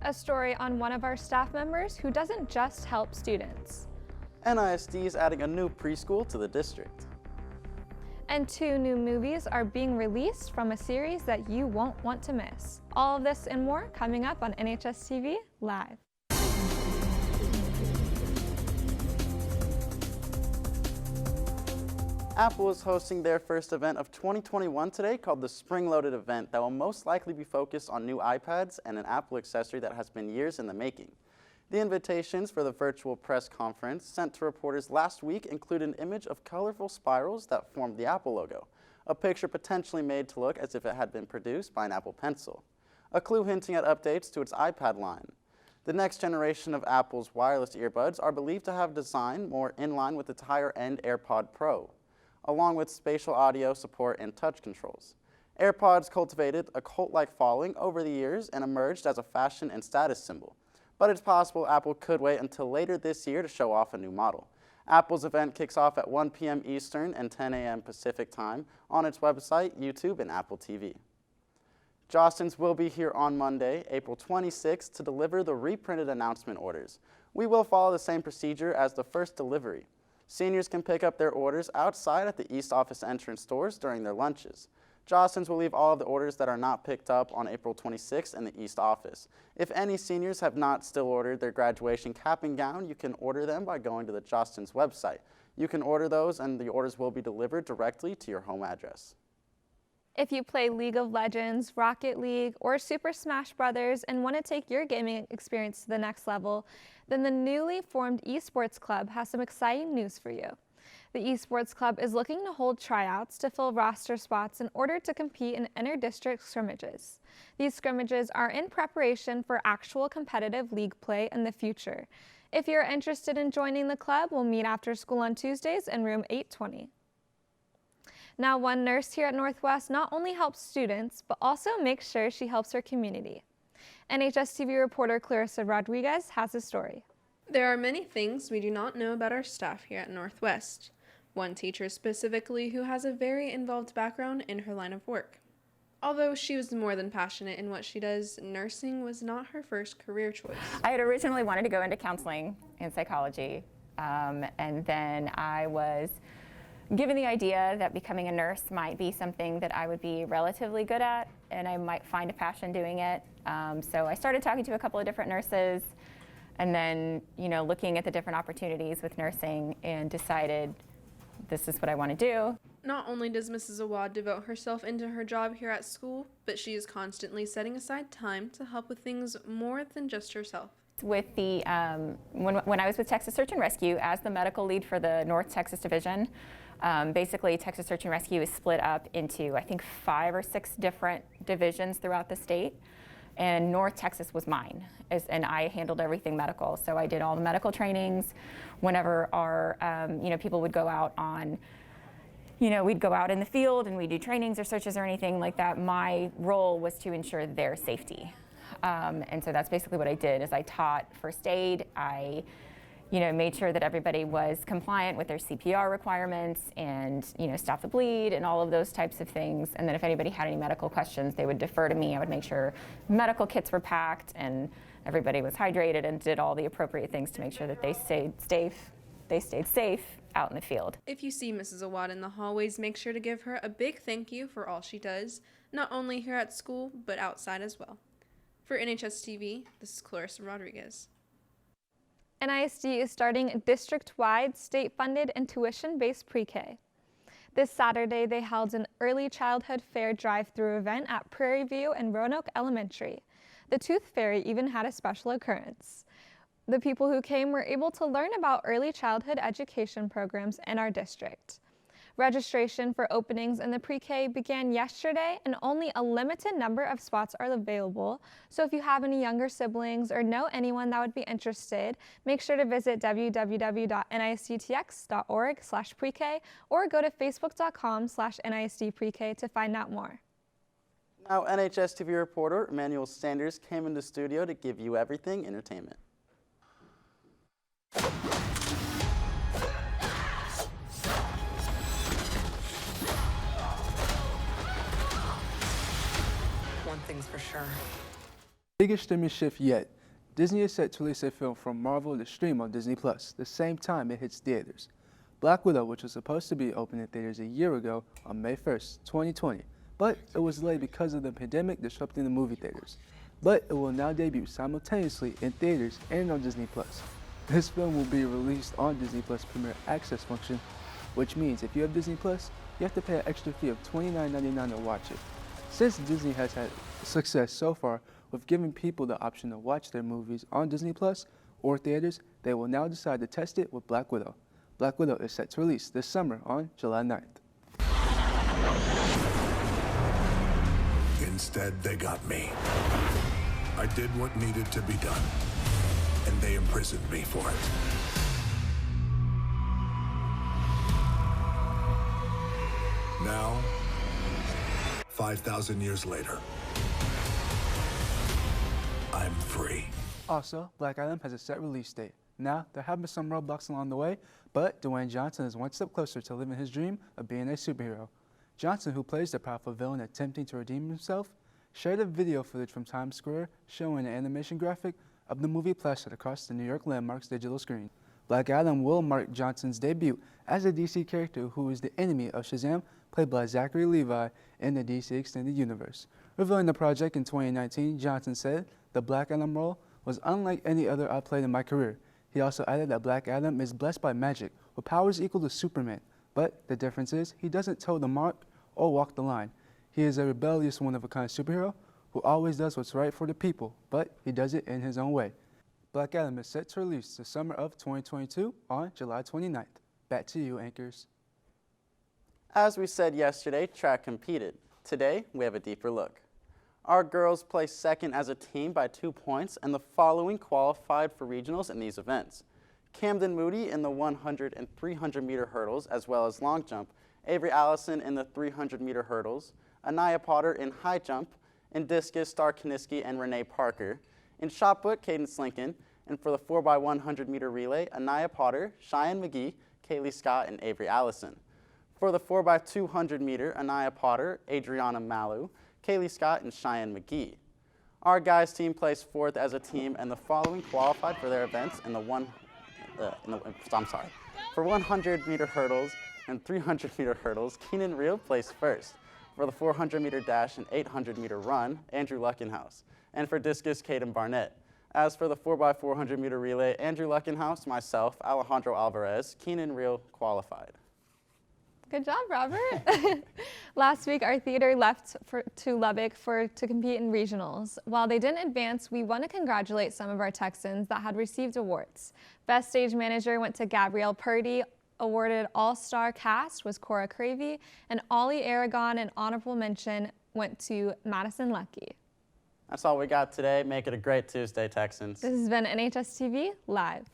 a story on one of our staff members who doesn't just help students. NISD is adding a new preschool to the district. And 2 new movies are being released from a series that you won't want to miss. All of this and more coming up on NHSTV Live. Apple is hosting their first event of 2021 today called the Spring Loaded event that will most likely be focused on new iPads and an Apple accessory that has been years in the making. The invitations for the virtual press conference sent to reporters last week include an image of colorful spirals that formed the Apple logo, a picture potentially made to look as if it had been produced by an Apple Pencil, a clue hinting at updates to its iPad line. The next generation of Apple's wireless earbuds are believed to have design more in line with its higher-end AirPod Pro, along with spatial audio support and touch controls. AirPods cultivated a cult-like following over the years and emerged as a fashion and status symbol. But it's possible Apple could wait until later this year to show off a new model. Apple's event kicks off at 1 p.m. Eastern and 10 a.m. Pacific time on its website, YouTube, and Apple TV. Jostens will be here on Monday, April 26th, to deliver the reprinted announcement orders. We will follow the same procedure as the first delivery. Seniors can pick up their orders outside at the East Office entrance doors during their lunches. Jostens will leave all of the orders that are not picked up on April 26th in the East Office. If any seniors have not still ordered their graduation cap and gown, you can order them by going to the Jostens website. You can order those and the orders will be delivered directly to your home address. If you play League of Legends, Rocket League, or Super Smash Bros. And want to take your gaming experience to the next level, then the newly formed Esports Club has some exciting news for you. The Esports Club is looking to hold tryouts to fill roster spots in order to compete in inter-district scrimmages. These scrimmages are in preparation for actual competitive league play in the future. If you're interested in joining the club, we'll meet after school on Tuesdays in room 820. Now, one nurse here at Northwest not only helps students, but also makes sure she helps her community. NHSTV reporter Clarissa Rodriguez has a story. There are many things we do not know about our staff here at Northwest. One teacher specifically who has a very involved background in her line of work. Although she was more than passionate in what she does, nursing was not her first career choice. I had originally wanted to go into counseling and psychology, and then I was given the idea that becoming a nurse might be something that I would be relatively good at, and I might find a passion doing it. So I started talking to a couple of different nurses, and then, looking at the different opportunities with nursing, and decided this is what I want to do. Not only does Mrs. Awad devote herself into her job here at school, but she is constantly setting aside time to help with things more than just herself. With the when I was with Texas Search and Rescue as the medical lead for the North Texas Division, basically Texas Search and Rescue is split up into, I think, 5 or 6 different divisions throughout the state. And North Texas was mine, and I handled everything medical. So I did all the medical trainings. Whenever our, people would go out on, we'd go out in the field and we'd do trainings or searches or anything like that. My role was to ensure their safety. And so that's basically what I did, is I taught first aid. I made sure that everybody was compliant with their CPR requirements and, stop the bleed and all of those types of things. And then if anybody had any medical questions, they would defer to me. I would make sure medical kits were packed and everybody was hydrated and did all the appropriate things to make sure that they stayed safe out in the field. If you see Mrs. Awad in the hallways, make sure to give her a big thank you for all she does, not only here at school, but outside as well. For NHSTV, this is Clarissa Rodriguez. NISD is starting a district-wide, state-funded and tuition-based pre-K. This Saturday, they held an early childhood fair drive-through event at Prairie View and Roanoke Elementary. The Tooth Fairy even had a special occurrence. The people who came were able to learn about early childhood education programs in our district. Registration for openings in the pre-K began yesterday, and only a limited number of spots are available. So if you have any younger siblings or know anyone that would be interested, make sure to visit www.nisttx.org/pre-K or go to facebook.com/nistprek to find out more. Now, NHSTV reporter Emmanuel Sanders came into studio to give you everything entertainment. One thing's for sure. Biggest streaming shift yet. Disney is set to release a film from Marvel to stream on Disney Plus the same time it hits theaters. Black Widow, which was supposed to be open in theaters a year ago on May 1st, 2020, but it was delayed because of the pandemic disrupting the movie theaters. But it will now debut simultaneously in theaters and on Disney Plus. This film will be released on Disney Plus Premier Access function, which means if you have Disney Plus, you have to pay an extra fee of $29.99 to watch it. Since Disney has had success so far with giving people the option to watch their movies on Disney Plus or theaters, they will now decide to test it with Black Widow. Black Widow is set to release this summer on July 9th. Instead, they got me. I did what needed to be done, and they imprisoned me for it. Now, 5,000 years later, I'm free. Also, Black Adam has a set release date. Now, there have been some roadblocks along the way, but Dwayne Johnson is one step closer to living his dream of being a superhero. Johnson, who plays the powerful villain attempting to redeem himself, shared a video footage from Times Square showing an animation graphic of the movie plastered across the New York landmark's digital screen. Black Adam will mark Johnson's debut as a DC character who is the enemy of Shazam, played by Zachary Levi in the DC Extended Universe. Revealing the project in 2019, Johnson said, "The Black Adam role was unlike any other I played in my career." He also added that Black Adam is blessed by magic, with powers equal to Superman. But the difference is, he doesn't toe the mark or walk the line. He is a rebellious, one-of-a-kind superhero who always does what's right for the people, but he does it in his own way. Black Adam is set to release the summer of 2022 on July 29th. Back to you, anchors. As we said yesterday, track competed. Today, we have a deeper look. Our girls placed second as a team by 2 points, and the following qualified for regionals in these events. Camden Moody in the 100 and 300 meter hurdles, as well as long jump, Avery Allison in the 300 meter hurdles, Anaya Potter in high jump, in discus, Star Kaniski and Renee Parker, in shot put, Cadence Lincoln, and for the 4x100 meter relay, Anaya Potter, Cheyenne McGee, Kaylee Scott, and Avery Allison. For the 4x200 meter, Anaya Potter, Adriana Malu, Kaylee Scott, and Cheyenne McGee. Our guys team placed fourth as a team, and the following qualified for their events in the 100 meter hurdles and 300 meter hurdles. Keenan Reel placed first. For the 400 meter dash and 800 meter run, Andrew Luckenhouse. And for discus, Caden Barnett. As for the 4x400 meter relay, Andrew Luckenhouse, myself, Alejandro Alvarez, Keenan Reel qualified. Good job, Robert. Last week, our theater left to Lubbock to compete in regionals. While they didn't advance, we want to congratulate some of our Texans that had received awards. Best Stage Manager went to Gabrielle Purdy. Awarded All-Star Cast was Cora Cravey, and Ollie Aragon, and honorable mention went to Madison Lucky. That's all we got today. Make it a great Tuesday, Texans. This has been NHSTV Live.